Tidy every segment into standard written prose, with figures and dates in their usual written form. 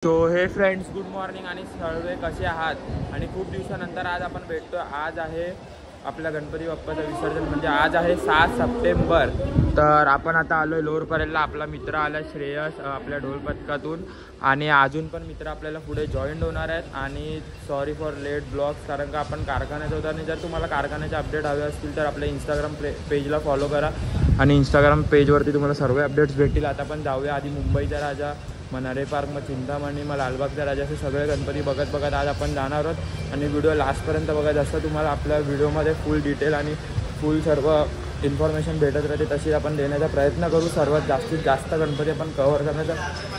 So हे friends, good morning आणि सर्वे कसे आहात? आणि खूप दिवसानंतर आज आपण भेटतो. आज आहे आपल्या गणपती बाप्पाचं विसर्जन, म्हणजे आज आहे 7 सप्टेंबर. तर आपण आता आलो आहे लोअरपरेलला. आपला मित्र आला श्रेयस आपल्या ढोल पथकातून, आणि अजून पण मित्र आपल्याला पुढे जॉईंट होणार आहेत. आणि सॉरी फॉर लेट ब्लॉग्स, कारण का आपण कारखान्यात होतो. आणि जर तुम्हाला कारखान्याचे अपडेट हवे असतील तर आपल्या इंस्टाग्राम पेजला फॉलो करा, आणि इंस्टाग्राम पेजवरती तुम्हाला सर्व अपडेट्स भेटतील. आता पण जाऊया आधी मुंबईचा राजा, मग नरे पार्क, मग चिंतामणी, मग लालबागचा राजा, असे सगळे गणपती बघत आज आपण जाणार आहोत. आणि व्हिडिओ लास्टपर्यंत बघा, जसं तुम्हाला आपल्या व्हिडिओमध्ये फुल डिटेल आणि फुल सर्व इन्फॉर्मेशन भेटत राहते तशी आपण देण्याचा प्रयत्न करू. सर्वात जास्तीत जास्त गणपती आपण कव्हर करण्याचा.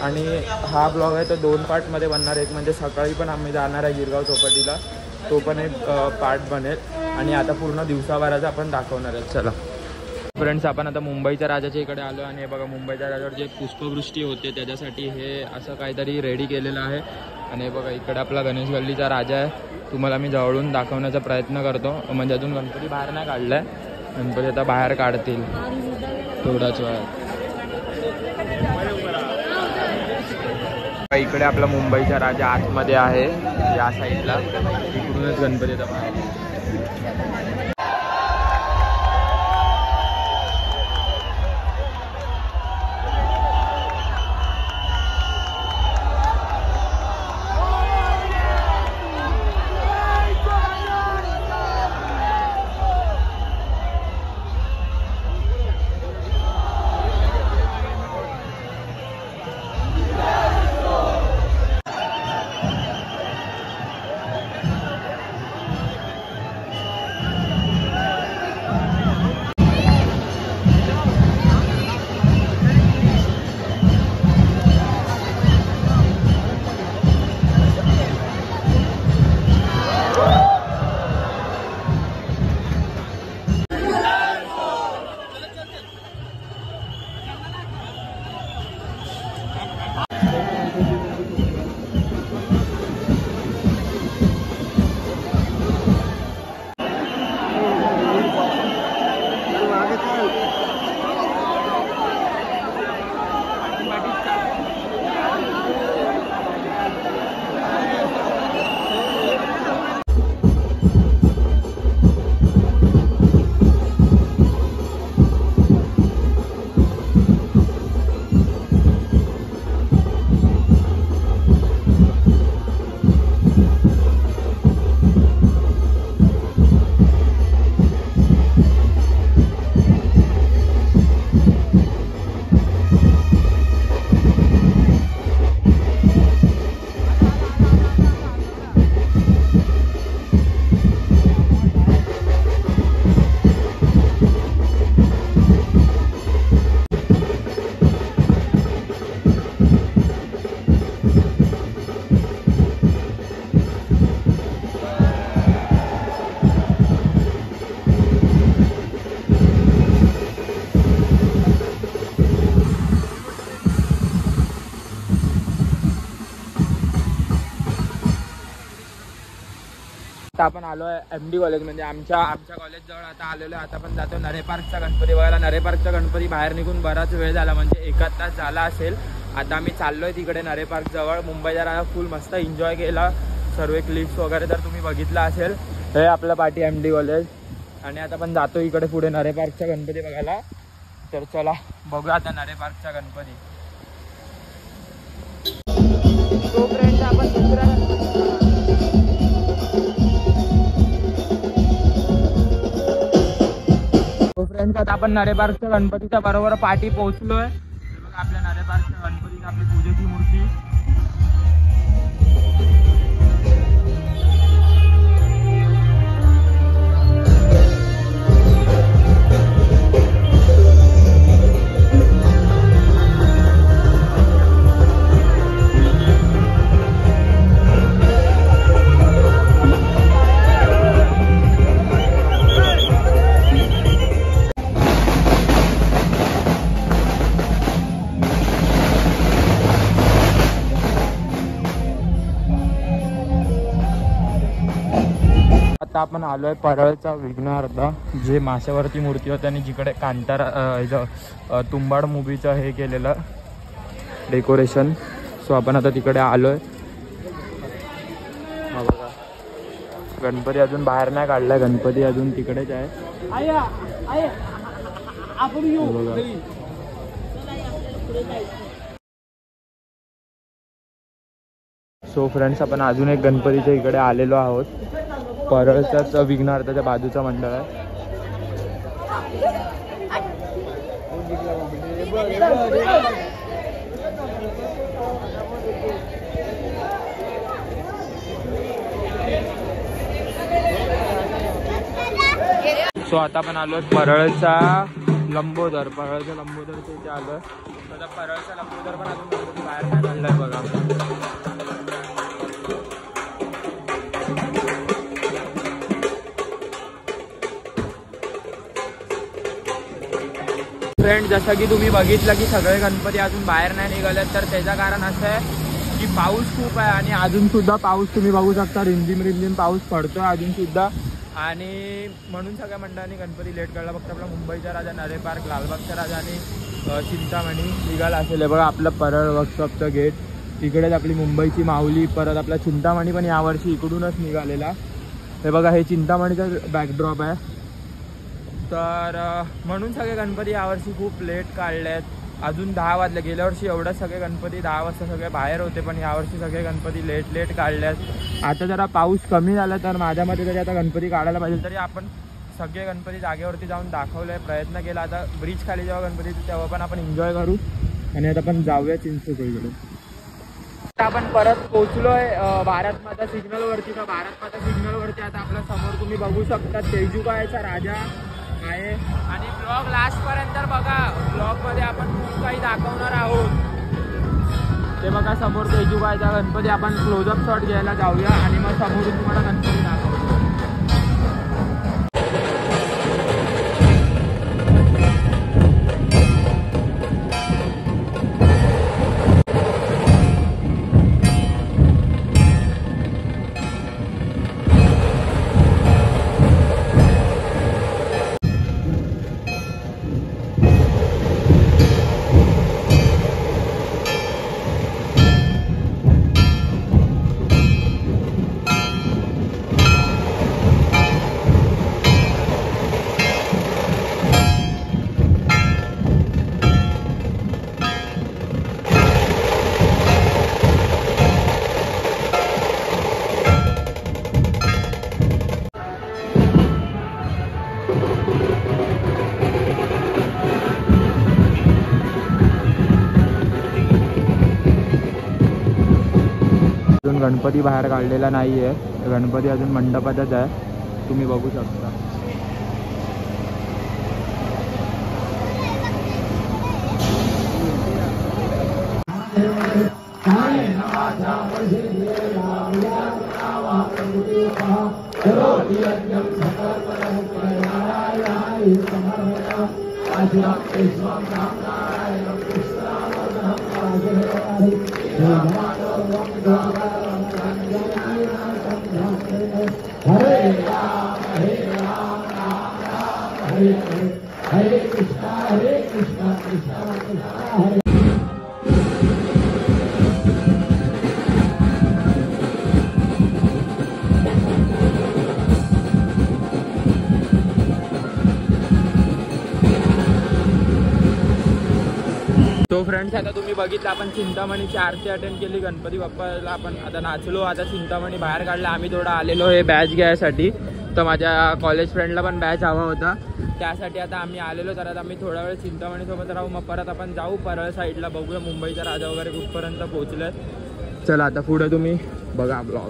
आणि हा ब्लॉग आहे तो 2 पार्टमध्ये बनणार. एक म्हणजे सकाळी पण आम्ही जाणार आहे गिरगाव चौपाटीला, तो पण एक पार्ट बनेल. आणि आता पूर्ण दिवसाभराचा आपण दाखवणार आहे. चला फ्रेंड्स, आपण आता मुंबईच्या राजाच्या इकडे आलो. आणि हे बघा, मुंबईच्या राजावर जे पुष्पवृष्टी होते त्याच्यासाठी हे असं काहीतरी रेडी केलेलं आहे. आणि हे बघा, इकडे आपला गणेश गल्लीचा राजा आहे. तुम्हाला मी जवळून दाखवण्याचा प्रयत्न करतो. म्हणजे अजून गणपती बाहेर नाही काढला आहे, गणपती आता बाहेर काढतील थोडाच वेळात. इकडे आपला मुंबईचा राजा आतमध्ये आहे, या साईडला. इकडूनच गणपती आता बाहेर. आपण आलो आहे MD कॉलेज, म्हणजे आमच्या कॉलेज जवळ आता आलेलो आहे. आता पण जातो नरे पार्कचा गणपती बघायला. नरे पार्कचा गणपती बाहेर निघून बराच वेळ झाला, म्हणजे 1 तास झाला असेल. आता आम्ही चाललोय तिकडे नरे पार्क जवळ. मुंबईचा राजा फुल मस्त एन्जॉय केला, सर्व क्लिप्स वगैरे तर तुम्ही बघितलं असेल. हे आपलं पाठी MD कॉलेज. आणि आता पण जातो इकडे पुढे नरे पार्कचा गणपती बघायला. तर चला बघूया आता नरे पार्कचा गणपती. तो फ्रेंड्स, आपण दुसरा फ्रेंड्स, आता आपण नरे पार्कच्या गणपतीच्या बरोबर पाठी पोहोचलोय. आपल्या नरे पार्कच्या गणपतीची आपली पूजेची मूर्ती. आता आपण आलो आहे परळचा विघ्नहर्ता, जे माशावरती मूर्ती होती आणि जिकडे कांतारा तुंबाड मूवीचं हे केलेलं डेकोरेशन. सो सो आपण आता तिकडे आलोय. हा बघा गणपती अजून बाहेर नाही काढलाय, गणपती अजून तिकडेच आहे. सो फ्रेंड्स आपण अजून एक गणपतीच्या इकडे आलेलो आहोत. परळच्याच विघ्नार्थाच्या बाजूचा मंडळ आहे. सो आता आपण आलो परळचा लंबोदर. परळचा लंबोदरच्या इथे आलोय. आता परळचा लंबोदर पण अजून बाहेर काय काढलाय बघा. फ्रेंड जसं की तुम्ही बघितलं की सगळे गणपती अजून बाहेर नाही निघाले, तर त्याचं कारण असं आहे की पाऊस खूप आहे आणि अजून सुद्धा पाऊस तुम्ही बघू शकता, रिमझिम रिमझिम पाऊस पडतोय अजून सुद्धा. आणि म्हणून सगळ्या मंडळांनी गणपती लेट काढला. फक्त आपला मुंबईचा राजा, नरे पार्क, लालबागचा राजा आणि चिंतामणी निघाला असेल. बघा आपलं परळ वर्कशॉपचं गेट, इकडेच आपली मुंबईची माऊली. परत आपला चिंतामणी पण यावर्षी इकडूनच निघालेला. हे बघा हे चिंतामणीचा बॅकड्रॉप आहे. तर म्हणून सगळे गणपती यावर्षी खूप लेट काढले आहेत. अजून 10 वाजले. गेल्या वर्षी एवढंच सगळे गणपती 10 वाजता सगळे बाहेर होते, पण यावर्षी सगळे गणपती लेट काढले आहेत. आता जरा पाऊस कमी झाला तर माझ्या मते तरी आता गणपती काढायला पाहिजे. तरी आपण सगळे गणपती जागेवरती जाऊन दाखवले, प्रयत्न केला. आता ब्रिज खाली जेव्हा गणपती तेव्हा पण आपण एन्जॉय करू. आणि आता आपण जाऊया चिंचोलीकडे. आपण परत पोहोचलोय भारत माता सिग्नलवरती. तर भारत माता सिग्नलवरती आता आपल्या समोर तुम्ही बघू शकता तेजुकायचा राजा आहे. आणि ब्लॉग लास्ट पर्यंत बघा. ब्लॉग मध्ये आपण खूप काही दाखवणार आहोत. ते बघा समोर तेजुकायचा गणपती. आपण क्लोजअप शॉट घ्यायला जाऊया आणि मग समोरून तुम्हाला गणपती दाखवतो. गणपती बाहेर काढलेला नाही आहे. गणपती अजून मंडपातच आहे, तुम्ही बघू शकता. हरे कृष्णा कृष्णा कृष्णा हरे. तो फ्रेंड्स आता तुम्ही बघितलं आपण चिंतामणीची आरती अटेंड केली. गणपती बाप्पाला आपण आता नाचलो. आता चिंतामणी बाहेर काढला. आम्ही थोडं आलेलो हे बॅच घ्यायसाठी. तर माझ्या कॉलेज फ्रेंडला पण बॅच हवा होता, त्यासाठी आता आम्ही आलेलो. तर आता आम्ही थोडा वेळ चिंतामणीसोबत राहू, मग परत आपण जाऊ परळ साईडला. बघूया मुंबईचा राजा वगैरे कुठपर्यंत पोहोचलेत. चला आता पुढे तुम्ही बघा ब्लॉग.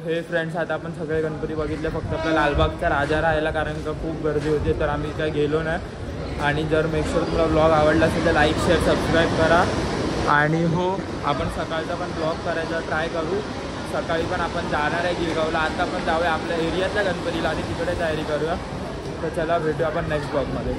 हे फ्रेंड्स आता आपण सगळे गणपती बघितले, फक्त आपल्या लालबागचा राजा राहायला, कारण का खूप गर्दी होती तर आम्ही काय गेलो नाही. आणि जर मेक शुअर तुला ब्लॉग आवडला असेल तर लाईक शेअर सबस्क्राईब करा. आणि हो, आपण सकाळचा पण ब्लॉग करायचा ट्राय करू. सकाळी पण आपण जाणार आहे गिरगावला. आता आपण जाऊया आपल्या एरियातल्या गणपतीला आणि तिकडे तयारी करूया. तर चला भेटू आपण नेक्स्ट ब्लॉगमध्ये.